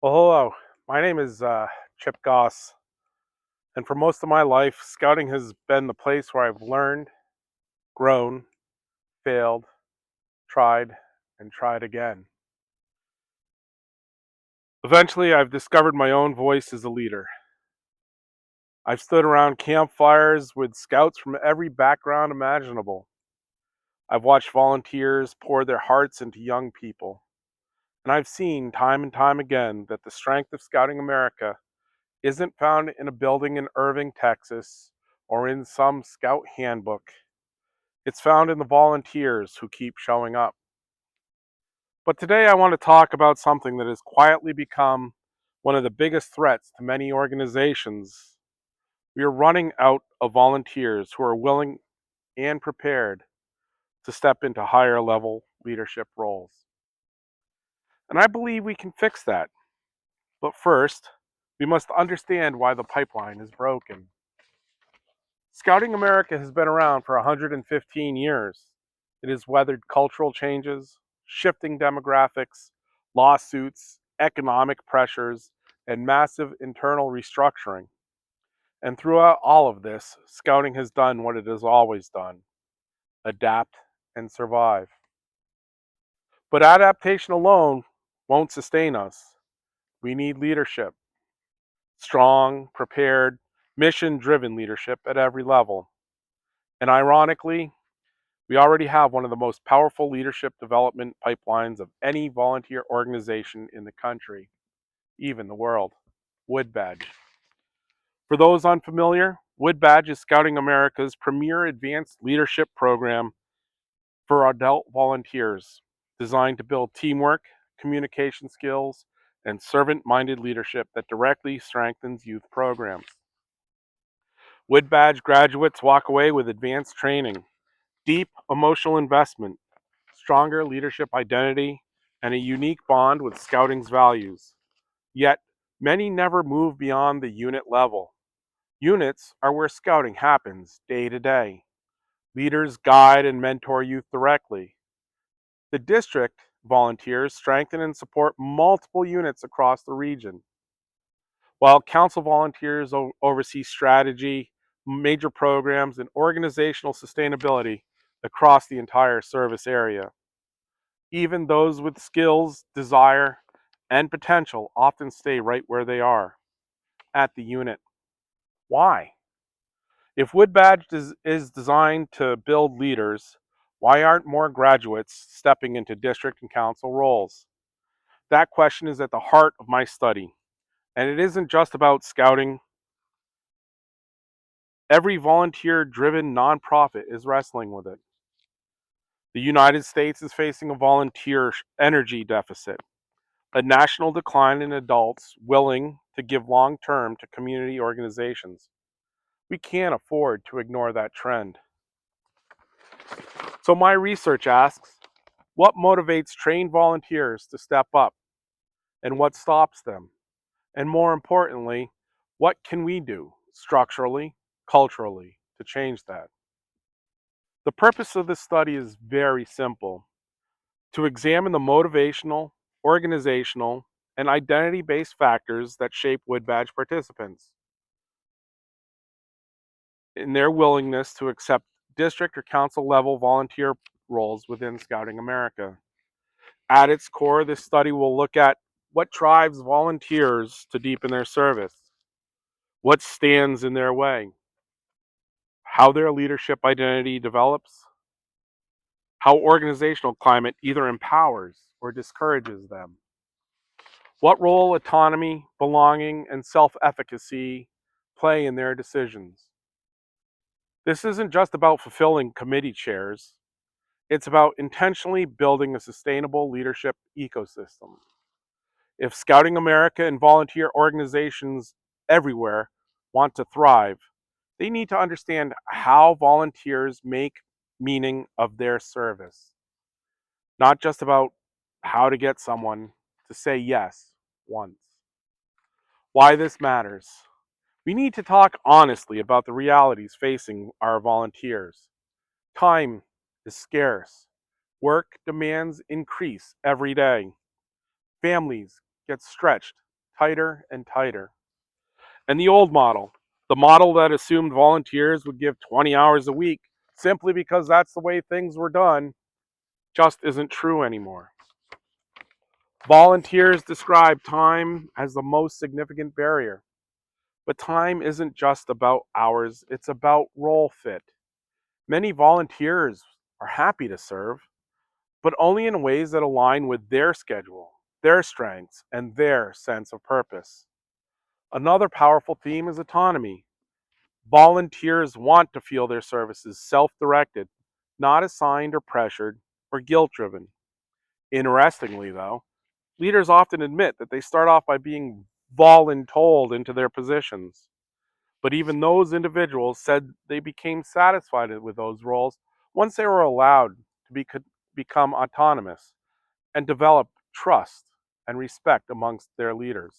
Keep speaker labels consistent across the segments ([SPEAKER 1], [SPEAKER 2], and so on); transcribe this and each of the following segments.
[SPEAKER 1] Well, hello. My name is Chip Goss, and for most of my life, scouting has been the place where I've learned, grown, failed, tried, and tried again. Eventually, I've discovered my own voice as a leader. I've stood around campfires with scouts from every background imaginable. I've watched volunteers pour their hearts into young people, and I've seen time and time again that the strength of Scouting America isn't found in a building in Irving, Texas, or in some scout handbook. It's found in the volunteers who keep showing up. But today I want to talk about something that has quietly become one of the biggest threats to many organizations. We are running out of volunteers who are willing and prepared to step into higher level leadership roles. And I believe we can fix that. But first, we must understand why the pipeline is broken. Scouting America has been around for 115 years. It has weathered cultural changes, shifting demographics, lawsuits, economic pressures, and massive internal restructuring. And throughout all of this, Scouting has done what it has always done: adapt and survive. But adaptation alone won't sustain us. We need leadership: strong, prepared, mission driven leadership at every level. And ironically, we already have one of the most powerful leadership development pipelines of any volunteer organization in the country, even the world: Wood Badge. For those unfamiliar, Wood Badge is Scouting America's premier advanced leadership program for adult volunteers, designed to build teamwork, communication skills, and servant minded leadership that directly strengthens youth programs. Wood Badge graduates walk away with advanced training, deep emotional investment, stronger leadership identity, and a unique bond with Scouting's values. Yet, many never move beyond the unit level. Units are where Scouting happens day to day. Leaders guide and mentor youth directly. The district volunteers strengthen and support multiple units across the region, while council volunteers oversee strategy, major programs, and organizational sustainability across the entire service area. Even those with skills, desire, and potential often stay right where they are, at the unit. Why? If Wood Badge is designed to build leaders, why aren't more graduates stepping into district and council roles? That question is at the heart of my study. And it isn't just about scouting. Every volunteer driven nonprofit is wrestling with it. The United States is facing a volunteer energy deficit, a national decline in adults willing to give long term to community organizations. We can't afford to ignore that trend. So, my research asks, what motivates trained volunteers to step up, and what stops them? And more importantly, what can we do structurally, culturally, to change that? The purpose of this study is very simple: to examine the motivational, organizational, and identity based factors that shape Wood Badge participants in their willingness to accept district or council level volunteer roles within Scouting America. At its core, this study will look at what drives volunteers to deepen their service, what stands in their way, how their leadership identity develops, how organizational climate either empowers or discourages them, what role autonomy, belonging, and self efficacy play in their decisions. This isn't just about fulfilling committee chairs, it's about intentionally building a sustainable leadership ecosystem. If Scouting America and volunteer organizations everywhere want to thrive, they need to understand how volunteers make meaning of their service, not just about how to get someone to say yes once. Why this matters. We need to talk honestly about the realities facing our volunteers. Time is scarce. Work demands increase every day. Families get stretched tighter and tighter. And the old model, the model that assumed volunteers would give 20 hours a week simply because that's the way things were done, just isn't true anymore. Volunteers describe time as the most significant barrier. But time isn't just about hours, it's about role fit. Many volunteers are happy to serve, but only in ways that align with their schedule, their strengths, and their sense of purpose. Another powerful theme is autonomy. Volunteers want to feel their services self directed, not assigned or pressured or guilt driven. Interestingly, though, leaders often admit that they start off by being voluntold into their positions. But even those individuals said they became satisfied with those roles once they were allowed to become autonomous and develop trust and respect amongst their leaders.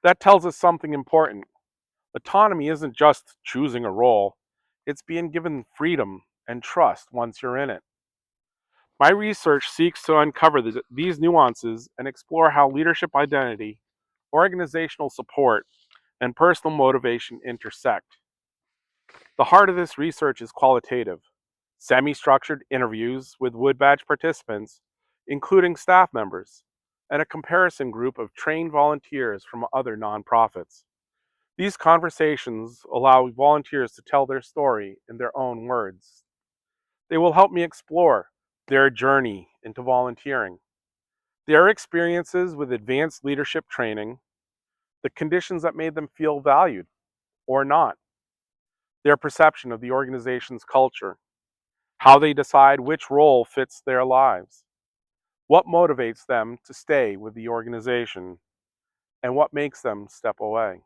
[SPEAKER 1] That tells us something important. Autonomy isn't just choosing a role, it's being given freedom and trust once you're in it. My research seeks to uncover these nuances and explore how leadership identity, organizational support, and personal motivation intersect. The heart of this research is qualitative, semi-structured interviews with Wood Badge participants, including staff members, and a comparison group of trained volunteers from other nonprofits. These conversations allow volunteers to tell their story in their own words. They will help me explore their journey into volunteering, their experiences with advanced leadership training, the conditions that made them feel valued or not, their perception of the organization's culture, how they decide which role fits their lives, what motivates them to stay with the organization, and what makes them step away.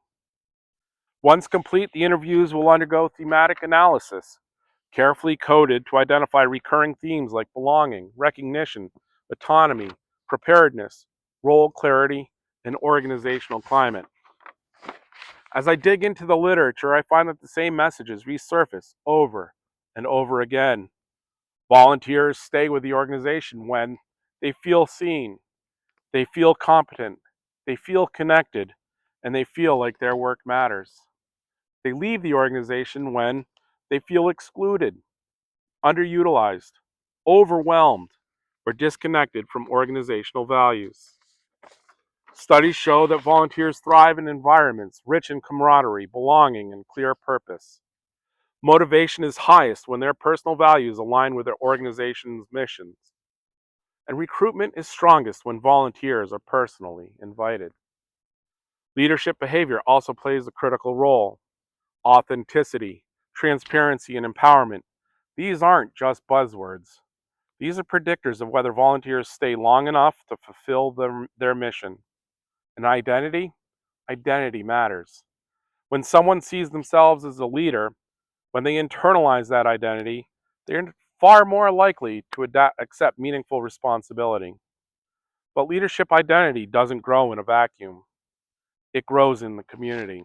[SPEAKER 1] Once complete, the interviews will undergo thematic analysis, carefully coded to identify recurring themes like belonging, recognition, autonomy, preparedness, role clarity, and organizational climate. As I dig into the literature, I find that the same messages resurface over and over again. Volunteers stay with the organization when they feel seen, they feel competent, they feel connected, and they feel like their work matters. They leave the organization when they feel excluded, underutilized, overwhelmed, or disconnected from organizational values. Studies show that volunteers thrive in environments rich in camaraderie, belonging, and clear purpose. Motivation is highest when their personal values align with their organization's missions. And recruitment is strongest when volunteers are personally invited. Leadership behavior also plays a critical role. Authenticity, transparency, and empowerment. These aren't just buzzwords. These are predictors of whether volunteers stay long enough to fulfill their mission. And identity? Identity matters. When someone sees themselves as a leader, when they internalize that identity, they're far more likely to accept meaningful responsibility. But leadership identity doesn't grow in a vacuum. It grows in the community.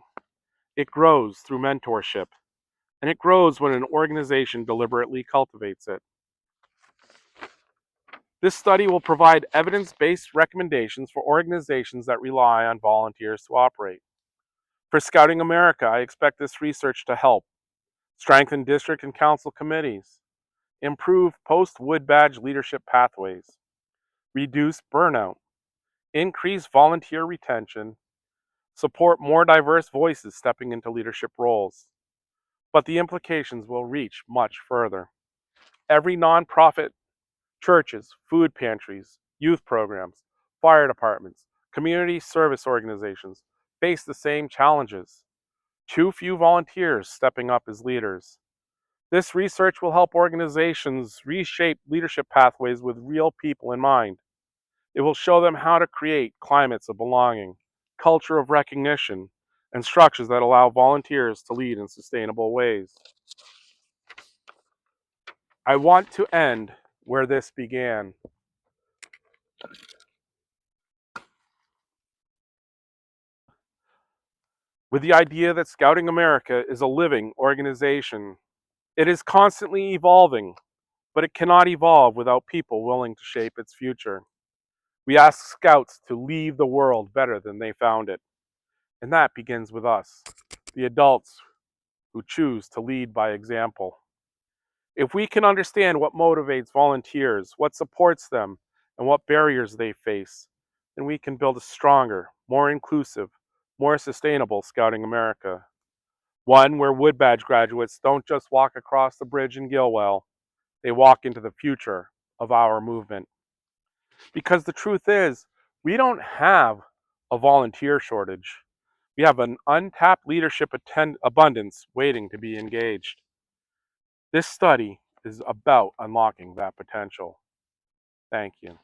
[SPEAKER 1] It grows through mentorship. And it grows when an organization deliberately cultivates it. This study will provide evidence-based recommendations for organizations that rely on volunteers to operate. For Scouting America, I expect this research to help strengthen district and council committees, improve post-Wood Badge leadership pathways, reduce burnout, increase volunteer retention, support more diverse voices stepping into leadership roles. But the implications will reach much further. Every nonprofit, churches, food pantries, youth programs, fire departments, community service organizations face the same challenges. Too few volunteers stepping up as leaders. This research will help organizations reshape leadership pathways with real people in mind. It will show them how to create climates of belonging, culture of recognition, and structures that allow volunteers to lead in sustainable ways. I want to end where this began. With the idea that Scouting America is a living organization. It is constantly evolving, but it cannot evolve without people willing to shape its future. We ask Scouts to leave the world better than they found it. And that begins with us, the adults who choose to lead by example. If we can understand what motivates volunteers, what supports them, and what barriers they face, then we can build a stronger, more inclusive, more sustainable Scouting America. One where Wood Badge graduates don't just walk across the bridge in Gilwell, they walk into the future of our movement. Because the truth is, we don't have a volunteer shortage. We have an untapped leadership abundance waiting to be engaged. This study is about unlocking that potential. Thank you.